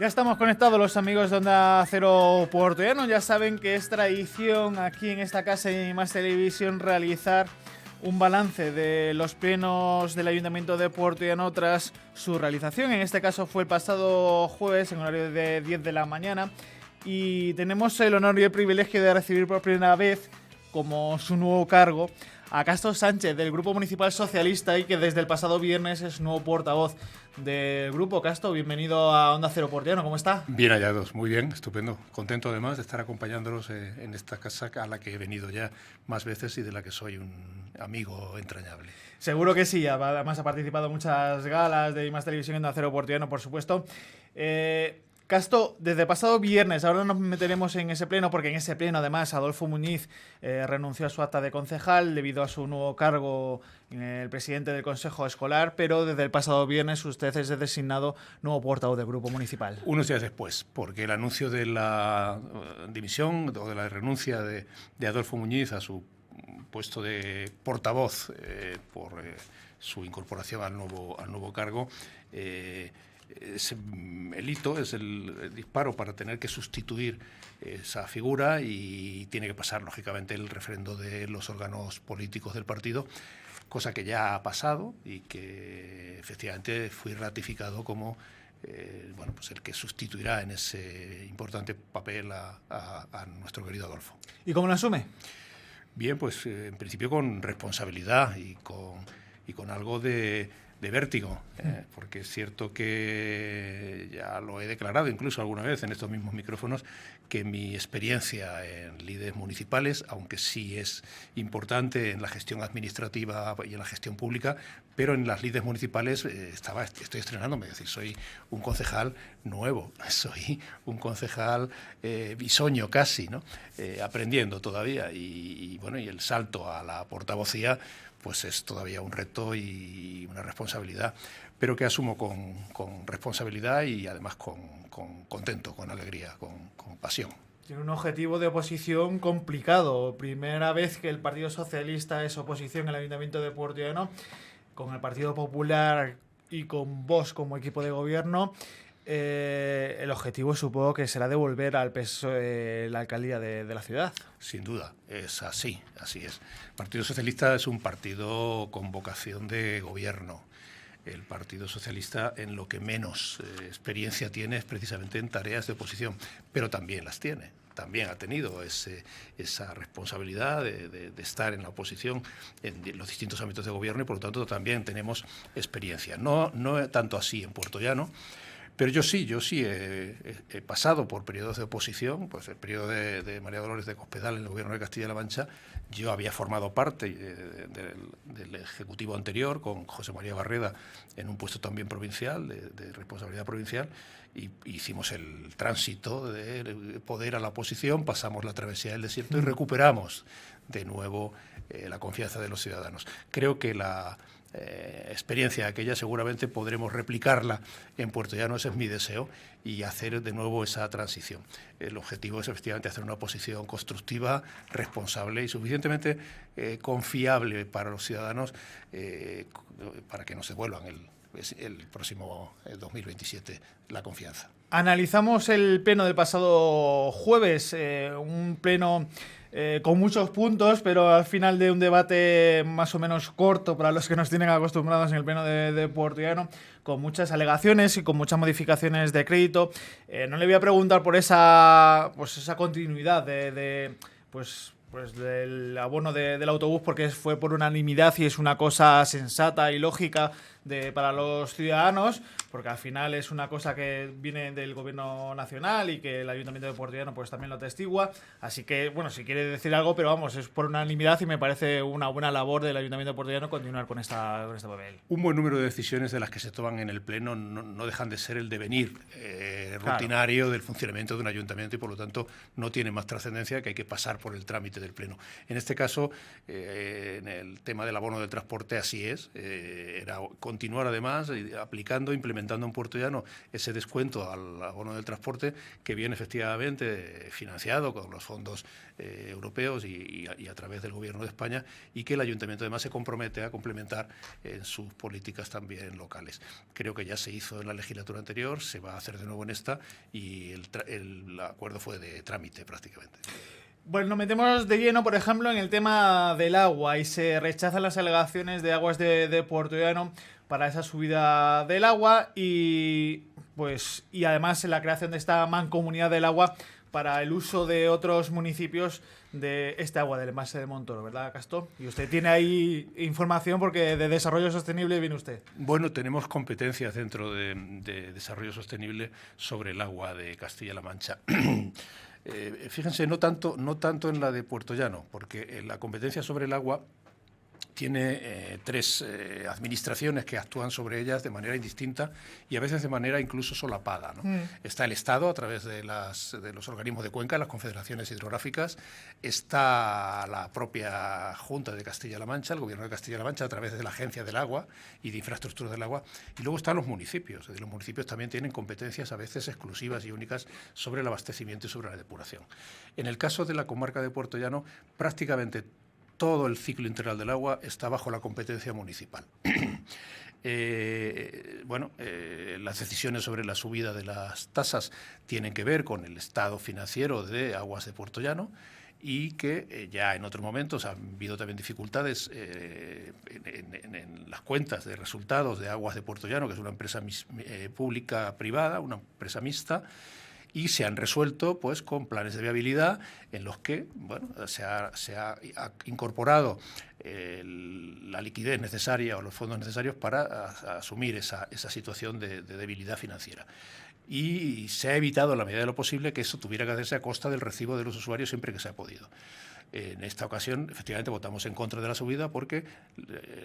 Ya estamos conectados los amigos de Onda Cero Puertollano. Ya saben que es tradición aquí en esta casa y Más Televisión realizar un balance de los plenos del Ayuntamiento de Puertollano tras su realización. En este caso fue el pasado jueves en horario de 10 de la mañana y tenemos el honor y el privilegio de recibir por primera vez como su nuevo cargo a Casto Sánchez del Grupo Municipal Socialista y que desde el pasado viernes es nuevo portavoz del grupo. Casto, bienvenido a Onda Cero Puertollano, ¿cómo está? Bien hallados, muy bien, estupendo. Contento además de estar acompañándolos en esta casa a la que he venido ya más veces y de la que soy un amigo entrañable. Seguro que sí, además ha participado en muchas galas de Más Televisión en Onda Cero Puertollano, por supuesto. Casto, desde pasado viernes, ahora nos meteremos en ese pleno, porque en ese pleno además Adolfo Muñiz renunció a su acta de concejal debido a su nuevo cargo en el presidente del Consejo Escolar, pero desde el pasado viernes usted es designado nuevo portavoz del Grupo Municipal. Unos días después, porque el anuncio de la dimisión o de la renuncia de Adolfo Muñiz a su puesto de portavoz por su incorporación al nuevo cargo, es el hito, es el disparo para tener que sustituir esa figura y tiene que pasar, lógicamente, el referendo de los órganos políticos del partido, cosa que ya ha pasado y que efectivamente fui ratificado como pues el que sustituirá en ese importante papel a nuestro querido Adolfo. ¿Y cómo lo asume? Bien, pues en principio con responsabilidad y con algo de vértigo, porque es cierto que ya lo he declarado incluso alguna vez en estos mismos micrófonos, que mi experiencia en lides municipales, aunque sí es importante en la gestión administrativa y en la gestión pública, pero en las lides municipales estoy estrenándome, es decir, soy un concejal nuevo, soy un concejal bisoño casi, ¿no? Aprendiendo todavía y el salto a la portavocía pues es todavía un reto y una responsabilidad, pero que asumo con responsabilidad y además con contento, con alegría, con pasión. Tiene un objetivo de oposición complicado. Primera vez que el Partido Socialista es oposición en el Ayuntamiento de Puertollano, con el Partido Popular y con Vox como equipo de gobierno. El objetivo supongo que será devolver al PSOE la alcaldía de la ciudad. Sin duda, es así es. El Partido Socialista es un partido con vocación de gobierno. El Partido Socialista en lo que menos experiencia tiene es precisamente en tareas de oposición, pero también las tiene. También ha tenido esa responsabilidad de estar en la oposición en los distintos ámbitos de gobierno y por lo tanto también tenemos experiencia. No tanto así en Puertollano. Pero yo sí he pasado por periodos de oposición, pues el periodo de María Dolores de Cospedal en el gobierno de Castilla-La Mancha. Yo había formado parte del Ejecutivo anterior con José María Barreda en un puesto también provincial, de responsabilidad provincial, y hicimos el tránsito de poder a la oposición, pasamos la travesía del desierto y recuperamos de nuevo la confianza de los ciudadanos. Creo que la experiencia aquella seguramente podremos replicarla en Puertollano, ese es mi deseo, y hacer de nuevo esa transición. El objetivo es efectivamente hacer una oposición constructiva, responsable y suficientemente confiable para los ciudadanos para que nos devuelvan el próximo 2027 la confianza. Analizamos el pleno del pasado jueves, un pleno con muchos puntos, pero al final de un debate más o menos corto para los que nos tienen acostumbrados en el pleno de Puertollano, con muchas alegaciones y con muchas modificaciones de crédito. No le voy a preguntar por esa continuidad del abono del autobús, porque fue por unanimidad y es una cosa sensata y lógica para los ciudadanos, porque al final es una cosa que viene del gobierno nacional y que el Ayuntamiento de Puertollano pues también lo atestigua, así que bueno, si quiere decir algo, pero vamos, es por unanimidad y me parece una buena labor del Ayuntamiento de Puertollano continuar con este papel. Un buen número de decisiones de las que se toman en el pleno no dejan de ser el devenir rutinario del funcionamiento de un ayuntamiento y por lo tanto no tiene más trascendencia que hay que pasar por el trámite del pleno. En este caso, en el tema del abono del transporte así es, era continuar además aplicando, implementando en Puertollano ese descuento al abono del transporte que viene efectivamente financiado con los fondos europeos y a través del Gobierno de España y que el Ayuntamiento además se compromete a complementar en sus políticas también locales. Creo que ya se hizo en la legislatura anterior, se va a hacer de nuevo en esta y el acuerdo fue de trámite prácticamente. Bueno, nos metemos de lleno, por ejemplo, en el tema del agua y se rechazan las alegaciones de Aguas de Puertollano para esa subida del agua y además la creación de esta mancomunidad del agua para el uso de otros municipios de este agua del embalse de Montoro, ¿verdad, Castó? Y usted tiene ahí información porque de desarrollo sostenible viene usted. Bueno, tenemos competencias dentro de desarrollo sostenible sobre el agua de Castilla-La Mancha. Fíjense, no tanto en la de Puertollano, porque la competencia sobre el agua tiene tres administraciones que actúan sobre ellas de manera indistinta y a veces de manera incluso solapada, ¿no? Está el Estado a través de los organismos de cuenca, las confederaciones hidrográficas, está la propia Junta de Castilla-La Mancha, el Gobierno de Castilla-La Mancha a través de la Agencia del Agua y de Infraestructura del Agua, y luego están los municipios. Es decir, los municipios también tienen competencias a veces exclusivas y únicas sobre el abastecimiento y sobre la depuración. En el caso de la comarca de Puertollano, prácticamente todo el ciclo integral del agua está bajo la competencia municipal. Las decisiones sobre la subida de las tasas tienen que ver con el estado financiero de Aguas de Puertollano y que ya en otros momentos han habido también dificultades en las cuentas de resultados de Aguas de Puertollano, que es una empresa pública-privada, una empresa mixta, y se han resuelto pues con planes de viabilidad en los que se ha incorporado la liquidez necesaria o los fondos necesarios para asumir esa situación de debilidad financiera. Y se ha evitado, en la medida de lo posible, que eso tuviera que hacerse a costa del recibo de los usuarios siempre que se ha podido. En esta ocasión, efectivamente, votamos en contra de la subida porque,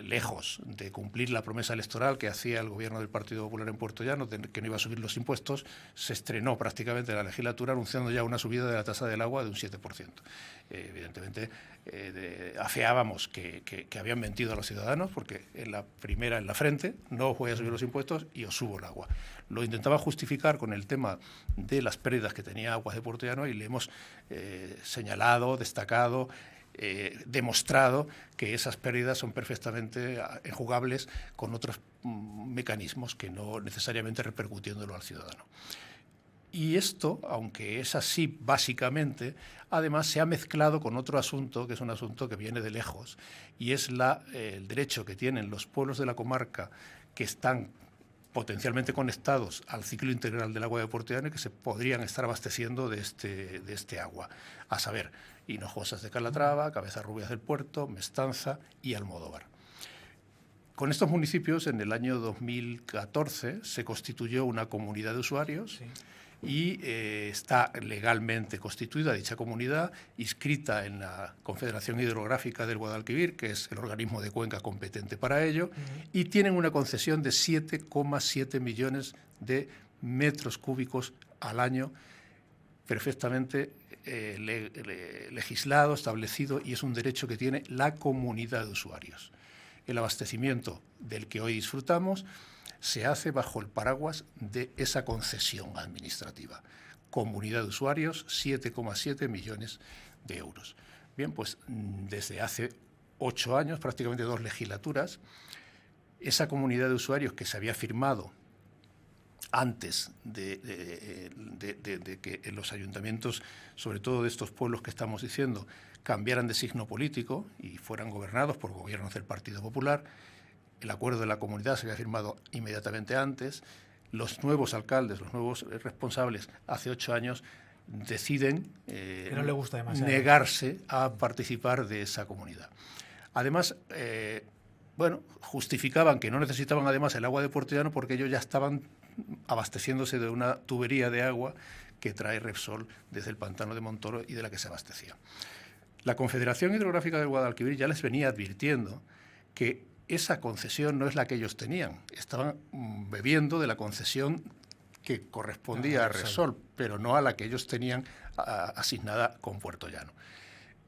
lejos de cumplir la promesa electoral que hacía el gobierno del Partido Popular en Puertollano, de que no iba a subir los impuestos, se estrenó prácticamente la legislatura anunciando ya una subida de la tasa del agua de un 7%. Evidentemente, afeábamos que habían mentido a los ciudadanos porque en la frente, no os voy a subir los impuestos y os subo el agua. Lo intentaba justificar con el tema de las pérdidas que tenía Aguas de Puertollano y le hemos señalado, destacado, demostrado que esas pérdidas son perfectamente enjugables con otros mecanismos que no necesariamente repercutiéndolo al ciudadano. Y esto, aunque es así básicamente, además se ha mezclado con otro asunto, que es un asunto que viene de lejos, y es el derecho que tienen los pueblos de la comarca que están potencialmente conectados al ciclo integral del agua de Puertollano y que se podrían estar abasteciendo de este agua, a saber, Hinojosas de Calatrava, Cabezarrubias del Puerto, Mestanza y Almodóvar. Con estos municipios, en el año 2014, se constituyó una comunidad de usuarios. Sí. Y está legalmente constituida dicha comunidad, inscrita en la Confederación Hidrográfica del Guadalquivir, que es el organismo de cuenca competente para ello, y tienen una concesión de 7,7 millones de metros cúbicos al año, perfectamente legislado, establecido, y es un derecho que tiene la comunidad de usuarios. El abastecimiento del que hoy disfrutamos se hace bajo el paraguas de esa concesión administrativa. Comunidad de usuarios, 7,7 millones de euros. Bien, pues desde hace 8 años, prácticamente 2 legislaturas, esa comunidad de usuarios que se había firmado antes de que en los ayuntamientos, sobre todo de estos pueblos que estamos diciendo, cambiaran de signo político y fueran gobernados por gobiernos del Partido Popular. El acuerdo de la comunidad se había firmado inmediatamente antes. Los nuevos alcaldes, los nuevos responsables, hace 8 años, deciden negarse a participar de esa comunidad. Además, justificaban que no necesitaban además el agua de Puertollano porque ellos ya estaban abasteciéndose de una tubería de agua que trae Repsol desde el pantano de Montoro y de la que se abastecía. La Confederación Hidrográfica del Guadalquivir ya les venía advirtiendo que esa concesión no es la que ellos tenían. Estaban bebiendo de la concesión que correspondía a Repsol, pero no a la que ellos tenían asignada con Puertollano.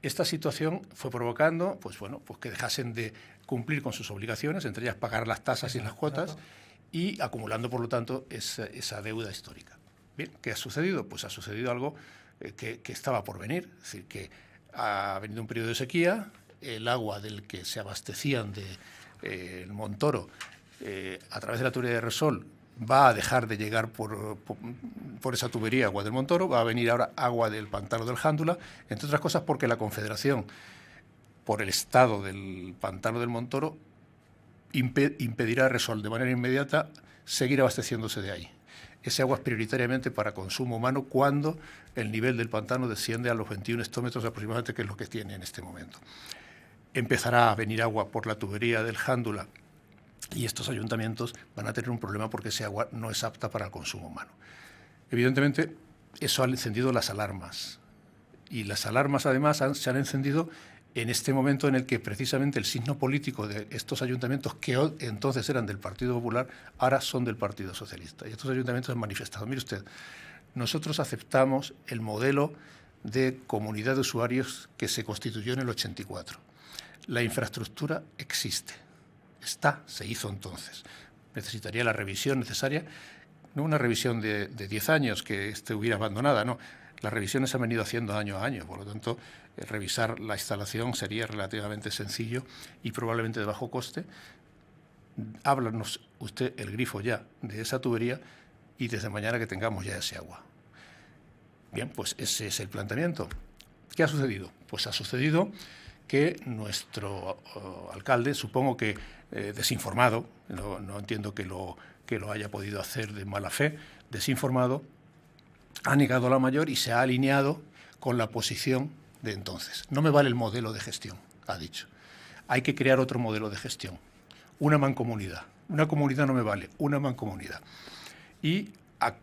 Esta situación fue provocando pues que dejasen de cumplir con sus obligaciones, entre ellas pagar las tasas y las cuotas, y acumulando, por lo tanto, esa deuda histórica. Bien, ¿qué ha sucedido? Pues ha sucedido algo que estaba por venir, es decir, que ha venido un periodo de sequía, el agua del que se abastecían el Montoro a través de la tubería de Repsol va a dejar de llegar por esa tubería agua del Montoro, va a venir ahora agua del pantano del Jándula, entre otras cosas porque la Confederación, por el estado del pantano del Montoro, impedirá a Repsol de manera inmediata seguir abasteciéndose de ahí. Ese agua es prioritariamente para consumo humano cuando el nivel del pantano desciende a los 21 hectómetros aproximadamente, que es lo que tiene en este momento. Empezará a venir agua por la tubería del Jándula y estos ayuntamientos van a tener un problema porque ese agua no es apta para el consumo humano. Evidentemente, eso ha encendido las alarmas. Y las alarmas, además, se han encendido en este momento en el que precisamente el signo político de estos ayuntamientos, que entonces eran del Partido Popular, ahora son del Partido Socialista. Y estos ayuntamientos han manifestado, mire usted, nosotros aceptamos el modelo de comunidad de usuarios que se constituyó en el 84. La infraestructura existe, se hizo entonces. Necesitaría la revisión necesaria, no una revisión de 10 años que estuviera abandonada, no. Las revisiones se han venido haciendo año a año, por lo tanto, revisar la instalación sería relativamente sencillo y probablemente de bajo coste. Háblanos usted el grifo ya de esa tubería y desde mañana que tengamos ya ese agua. Bien, pues ese es el planteamiento. ¿Qué ha sucedido? Pues ha sucedido que nuestro alcalde, supongo que desinformado, no entiendo que lo haya podido hacer de mala fe, desinformado, ha negado la mayor y se ha alineado con la posición de entonces. No me vale el modelo de gestión, ha dicho. Hay que crear otro modelo de gestión, una mancomunidad. Una comunidad no me vale, una mancomunidad. Y ha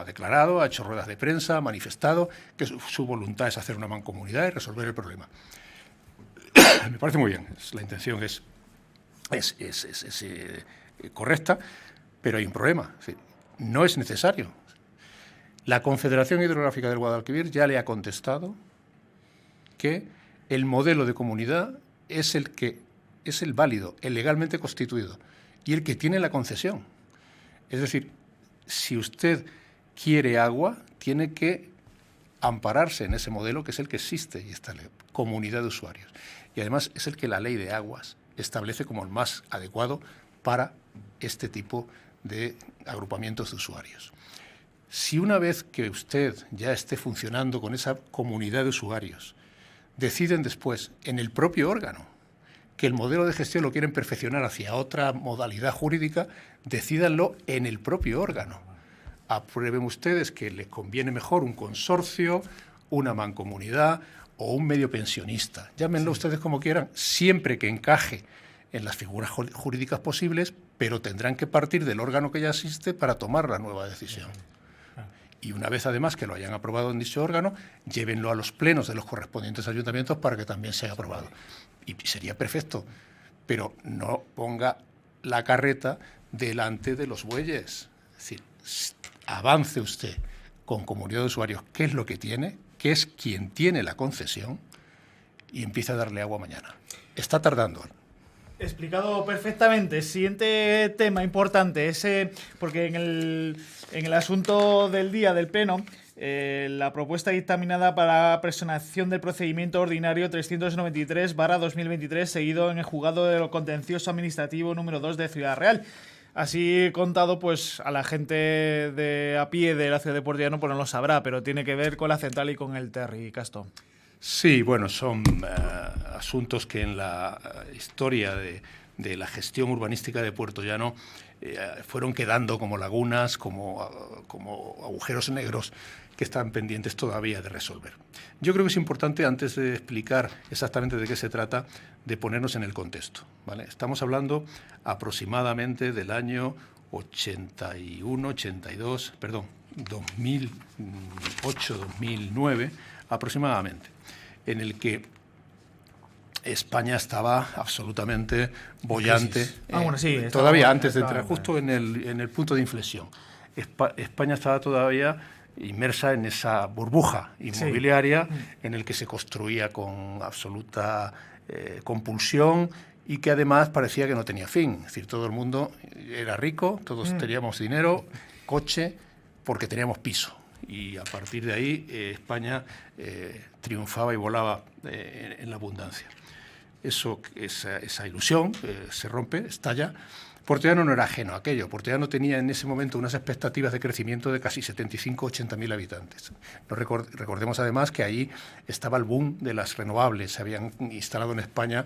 declarado, ha hecho ruedas de prensa, ha manifestado que su voluntad es hacer una mancomunidad y resolver el problema. Me parece muy bien, la intención es correcta, pero hay un problema. Es decir, no es necesario. La Confederación Hidrográfica del Guadalquivir ya le ha contestado que el modelo de comunidad es el válido, el legalmente constituido y el que tiene la concesión. Es decir, si usted quiere agua, tiene que ampararse en ese modelo que es el que existe y esta comunidad de usuarios. Y además es el que la ley de aguas establece como el más adecuado para este tipo de agrupamientos de usuarios. Si una vez que usted ya esté funcionando con esa comunidad de usuarios, deciden después, en el propio órgano, que el modelo de gestión lo quieren perfeccionar hacia otra modalidad jurídica, decídanlo en el propio órgano. Aprueben ustedes que les conviene mejor un consorcio, una mancomunidad o un medio pensionista. Llámenlo ustedes como quieran, siempre que encaje en las figuras jurídicas posibles, pero tendrán que partir del órgano que ya existe para tomar la nueva decisión. Y una vez, además, que lo hayan aprobado en dicho órgano, llévenlo a los plenos de los correspondientes ayuntamientos para que también sea aprobado. Y sería perfecto, pero no ponga la carreta delante de los bueyes. Es decir, avance usted con comunidad de usuarios, qué es lo que tiene, qué es quien tiene la concesión, y empiece a darle agua mañana. Está tardando. Explicado perfectamente. Siguiente tema importante, porque en el asunto del día del Pleno, la propuesta dictaminada para la personación del procedimiento ordinario 393/2023, seguido en el juzgado de lo contencioso administrativo número 2 de Ciudad Real. Así contado, pues a la gente de a pie de la ciudad de Puertollano pues no lo sabrá, pero tiene que ver con la central y con el Terry, Castó. Sí, bueno, son asuntos que en la historia de la gestión urbanística de Puertollano fueron quedando como lagunas, como agujeros negros que están pendientes todavía de resolver. Yo creo que es importante, antes de explicar exactamente de qué se trata, de ponernos en el contexto, ¿vale? Estamos hablando aproximadamente del año 2008-2009 aproximadamente, en el que España estaba absolutamente boyante. Todavía antes de entrar, justo en el punto de inflexión. España estaba todavía inmersa en esa burbuja inmobiliaria en el que se construía con absoluta compulsión y que además parecía que no tenía fin. Es decir, todo el mundo era rico, todos teníamos dinero, coche, porque teníamos piso. Y a partir de ahí España triunfaba y volaba en la abundancia. Esa ilusión se rompe, estalla, Puerto Llano no era ajeno a aquello. Puerto Llano tenía en ese momento unas expectativas de crecimiento de casi 75-80.000 habitantes. Recordemos además que ahí estaba el boom de las renovables. Se habían instalado en España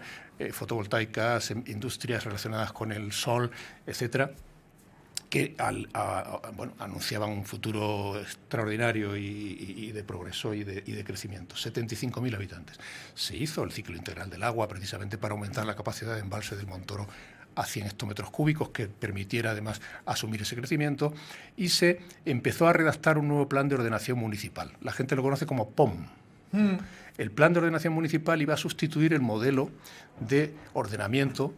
fotovoltaicas, industrias relacionadas con el sol, etcétera, que anunciaban un futuro extraordinario y de progreso y de crecimiento. 75.000 habitantes. Se hizo el ciclo integral del agua precisamente para aumentar la capacidad de embalse del Montoro a 100 hectómetros cúbicos, que permitiera además asumir ese crecimiento, y se empezó a redactar un nuevo plan de ordenación municipal. La gente lo conoce como POM. El plan de ordenación municipal iba a sustituir el modelo de ordenamiento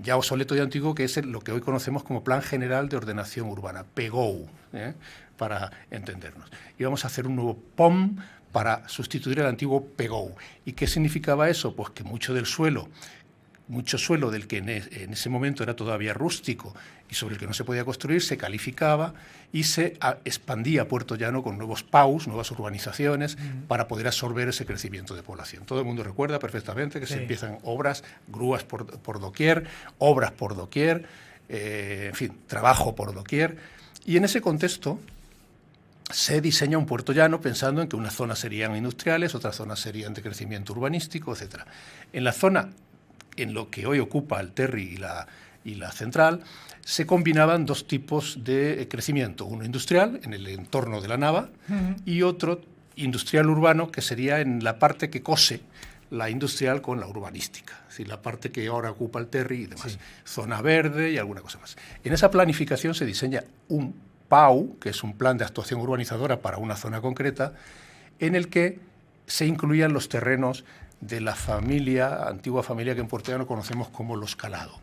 ya obsoleto y antiguo, que es lo que hoy conocemos como Plan General de Ordenación Urbana, PGOU, para entendernos. Íbamos a hacer un nuevo POM para sustituir el antiguo PGOU. ¿Y qué significaba eso? Pues que mucho suelo del que en ese momento era todavía rústico y sobre el que no se podía construir, se calificaba y se expandía Puerto Llano con nuevos PAUs, nuevas urbanizaciones, para poder absorber ese crecimiento de población. Todo el mundo recuerda perfectamente que se empiezan obras, grúas por doquier, obras por doquier, en fin, trabajo por doquier. Y en ese contexto se diseña un Puerto Llano pensando en que unas zonas serían industriales, otras zonas serían de crecimiento urbanístico, etc. En la zona en lo que hoy ocupa el Terri y la central, se combinaban dos tipos de crecimiento, uno industrial, en el entorno de la Nava, y otro industrial urbano, que sería en la parte que cose la industrial con la urbanística, es decir, la parte que ahora ocupa el Terri y demás, zona verde y alguna cosa más. En esa planificación se diseña un PAU, que es un plan de actuación urbanizadora para una zona concreta, en el que se incluían los terrenos de la antigua familia que en Puerto Llano conocemos como Los Calado.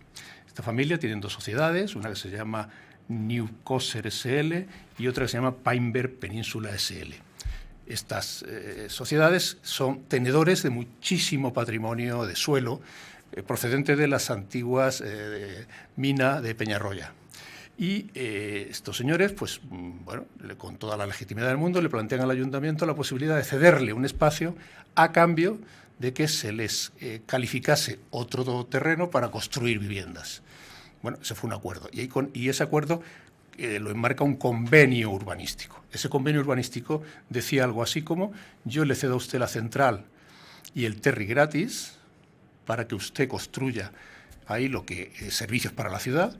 Esta familia tiene dos sociedades, una que se llama New Coser SL y otra que se llama Painberg Península SL. Estas sociedades son tenedores de muchísimo patrimonio de suelo procedente de las antiguas minas de Peñarroya. Y estos señores, pues bueno, con toda la legitimidad del mundo, le plantean al ayuntamiento la posibilidad de cederle un espacio a cambio de que se les calificase otro terreno para construir viviendas. Bueno, ese fue un acuerdo. Y ese acuerdo lo enmarca un convenio urbanístico. Ese convenio urbanístico decía algo así como: yo le cedo a usted la central y el Terri gratis para que usted construya ahí servicios para la ciudad,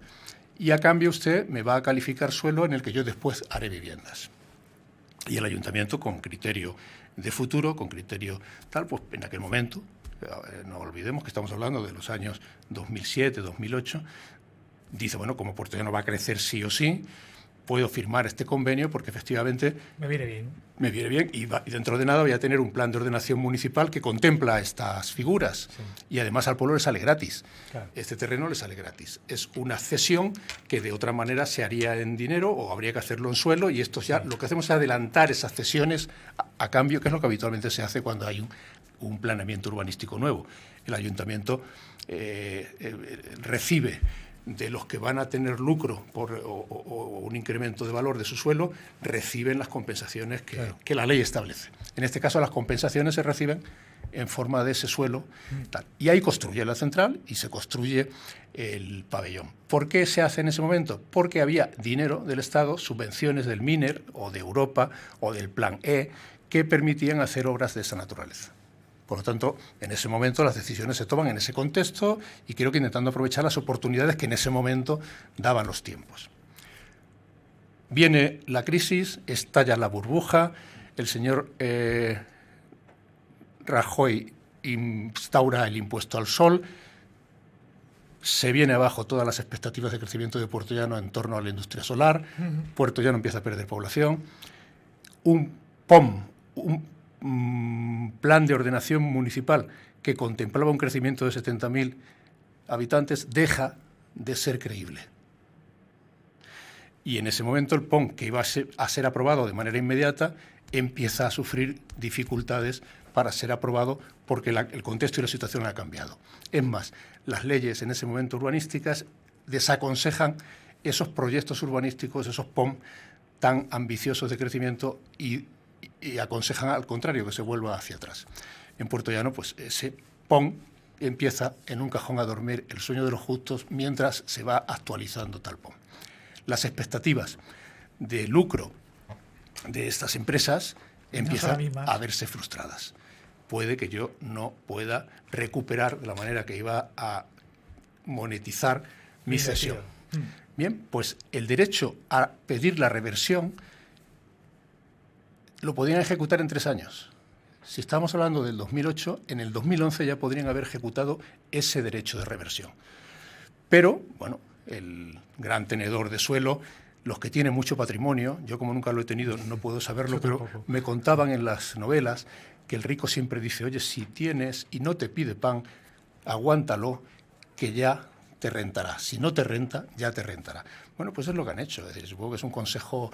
y a cambio usted me va a calificar suelo en el que yo después haré viviendas. Y el ayuntamiento, con criterio de futuro, con criterio tal, pues en aquel momento, no olvidemos que estamos hablando de los años 2007, 2008, dice, bueno, como Puerto Llano va a crecer sí o sí, puedo firmar este convenio porque efectivamente me viene bien. Me viene bien y dentro de nada voy a tener un plan de ordenación municipal que contempla estas figuras. Sí. Y además al pueblo le sale gratis. Claro. Este terreno le sale gratis. Es una cesión que de otra manera se haría en dinero o habría que hacerlo en suelo, y esto ya lo que hacemos es adelantar esas cesiones a cambio, que es lo que habitualmente se hace cuando hay un planeamiento urbanístico nuevo. El ayuntamiento recibe de los que van a tener lucro o un incremento de valor de su suelo, reciben las compensaciones que la ley establece. En este caso, las compensaciones se reciben en forma de ese suelo. Tal. Y ahí construye la central y se construye el pabellón. ¿Por qué se hace en ese momento? Porque había dinero del Estado, subvenciones del MINER o de Europa o del Plan E, que permitían hacer obras de esa naturaleza. Por lo tanto, en ese momento las decisiones se toman en ese contexto y creo que intentando aprovechar las oportunidades que en ese momento daban los tiempos. Viene la crisis, estalla la burbuja, el señor Rajoy instaura el impuesto al sol, se viene abajo todas las expectativas de crecimiento de Puerto Llano en torno a la industria solar, Puerto Llano empieza a perder población, un plan de ordenación municipal que contemplaba un crecimiento de 70.000 habitantes deja de ser creíble. Y en ese momento el POM, que iba a ser aprobado de manera inmediata, empieza a sufrir dificultades para ser aprobado porque el contexto y la situación han cambiado. Es más, las leyes en ese momento urbanísticas desaconsejan esos proyectos urbanísticos, esos POM tan ambiciosos de crecimiento y aconsejan al contrario, que se vuelva hacia atrás. En Puerto Llano, pues ese POM empieza en un cajón a dormir el sueño de los justos mientras se va actualizando Talpón. Las expectativas de lucro de estas empresas empiezan a verse frustradas. Puede que yo no pueda recuperar de la manera que iba a monetizar mi cesión. Bien, pues el derecho a pedir la reversión lo podrían ejecutar en 3 años. Si estamos hablando del 2008, en el 2011 ya podrían haber ejecutado ese derecho de reversión. Pero, bueno, el gran tenedor de suelo, los que tienen mucho patrimonio, yo como nunca lo he tenido no puedo saberlo, pero me contaban en las novelas que el rico siempre dice, oye, si tienes y no te pide pan, aguántalo, que ya te rentará. Si no te renta, ya te rentará. Bueno, pues es lo que han hecho. Es decir, supongo que es un consejo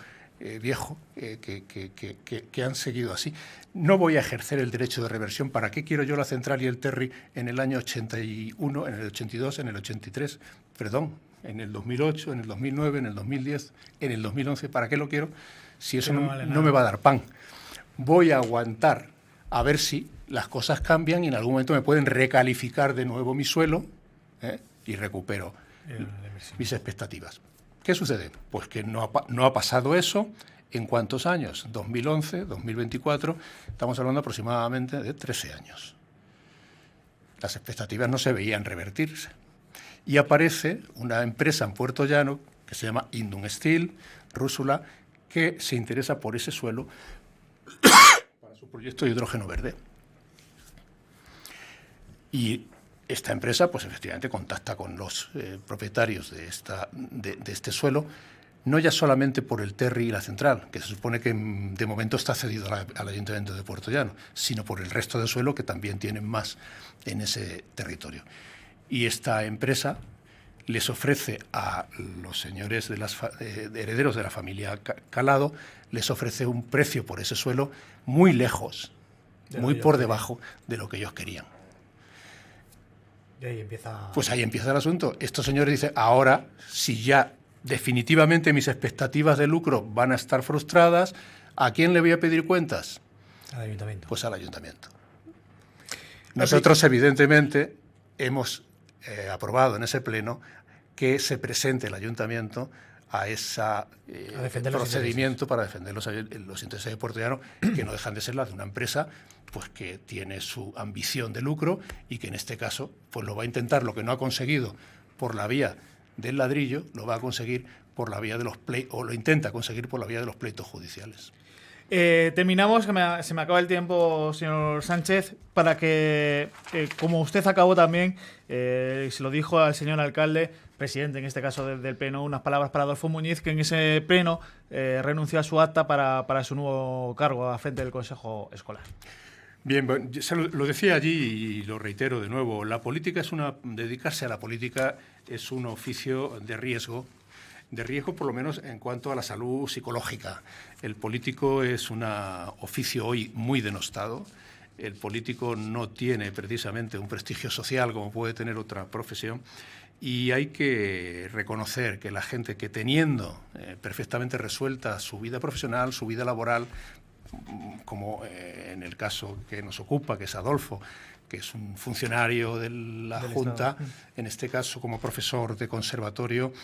viejo que han seguido así. No voy a ejercer el derecho de reversión. ¿Para qué quiero yo la central y el Terry en el año 81, en el 82, en el 83? Perdón, en el 2008, en el 2009, en el 2010, en el 2011. ¿Para qué lo quiero? Si eso no me va a dar pan. Voy a aguantar a ver si las cosas cambian y en algún momento me pueden recalificar de nuevo mi suelo y recupero mis expectativas. ¿Qué sucede? Pues que no ha pasado eso. ¿En cuántos años? 2011, 2024, estamos hablando aproximadamente de 13 años. Las expectativas no se veían revertirse. Y aparece una empresa en Puerto Llano que se llama Indum Steel, Rússula, que se interesa por ese suelo para su proyecto de hidrógeno verde. Y esta empresa, pues efectivamente contacta con los propietarios de este suelo, no ya solamente por el Terry y la central, que se supone que de momento está cedido al Ayuntamiento de Puerto Llano, sino por el resto del suelo que también tienen más en ese territorio. Y esta empresa les ofrece a los señores de herederos de la familia Calado, les ofrece un precio por ese suelo muy lejos, muy por debajo de lo que ellos querían. Y ahí empieza... Pues ahí empieza el asunto. Estos señores dicen, ahora, si ya definitivamente mis expectativas de lucro van a estar frustradas, ¿a quién le voy a pedir cuentas? Al ayuntamiento. Pues al ayuntamiento. Nosotros, evidentemente, hemos aprobado en ese pleno que se presente el ayuntamiento a ese procedimiento para defender los intereses de Puerto Llano, que no dejan de ser las de una empresa pues que tiene su ambición de lucro y que en este caso pues lo va a intentar, lo que no ha conseguido por la vía del ladrillo, lo va a conseguir por la vía de los pleitos, o lo intenta conseguir por la vía de los pleitos judiciales. Terminamos, que se me acaba el tiempo, señor Sánchez, para que, como usted acabó también, se lo dijo al señor alcalde, presidente en este caso del Pleno, unas palabras para Adolfo Muñiz, que en ese Pleno renunció a su acta para su nuevo cargo al frente del Consejo Escolar. Bien, bueno, lo decía allí y lo reitero de nuevo, dedicarse a la política es un oficio de riesgo por lo menos en cuanto a la salud psicológica. El político es un oficio hoy muy denostado. El político no tiene precisamente un prestigio social como puede tener otra profesión y hay que reconocer que la gente que teniendo perfectamente resuelta su vida profesional, su vida laboral, como en el caso que nos ocupa, que es Adolfo, que es un funcionario de la Junta, en este caso como profesor de conservatorio,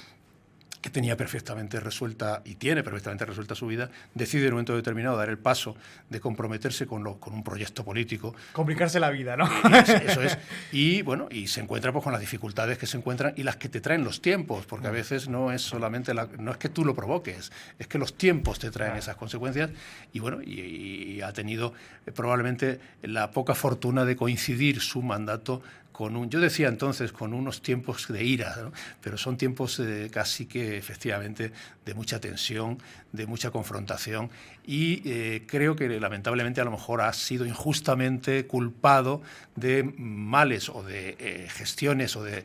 que tenía perfectamente resuelta y tiene perfectamente resuelta su vida, decide en un momento determinado dar el paso de comprometerse con un proyecto político. Complicarse la vida, ¿no? Eso es. Y bueno, y se encuentra pues con las dificultades que se encuentran y las que te traen los tiempos, porque a veces no es solamente no es que tú lo provoques, es que los tiempos te traen esas consecuencias y bueno, y ha tenido probablemente la poca fortuna de coincidir su mandato yo decía entonces con unos tiempos de ira, ¿no? Pero son tiempos casi que efectivamente de mucha tensión, de mucha confrontación y creo que lamentablemente a lo mejor ha sido injustamente culpado de males o de gestiones o de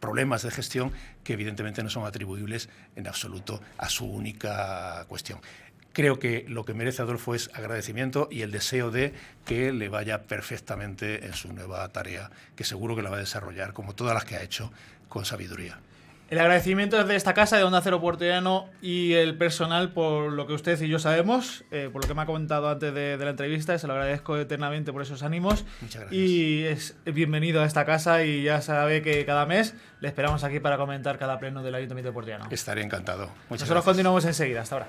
problemas de gestión que evidentemente no son atribuibles en absoluto a su única cuestión. Creo que lo que merece Adolfo es agradecimiento y el deseo de que le vaya perfectamente en su nueva tarea, que seguro que la va a desarrollar, como todas las que ha hecho, con sabiduría. El agradecimiento es de esta casa, de Onda Cero Puertollano y el personal por lo que usted y yo sabemos, por lo que me ha comentado antes de la entrevista. Se lo agradezco eternamente por esos ánimos. Muchas gracias. Y es bienvenido a esta casa y ya sabe que cada mes le esperamos aquí para comentar cada pleno del Ayuntamiento de Puertollano. Estaré encantado. Muchas Nosotros gracias. continuamos enseguida. Hasta ahora.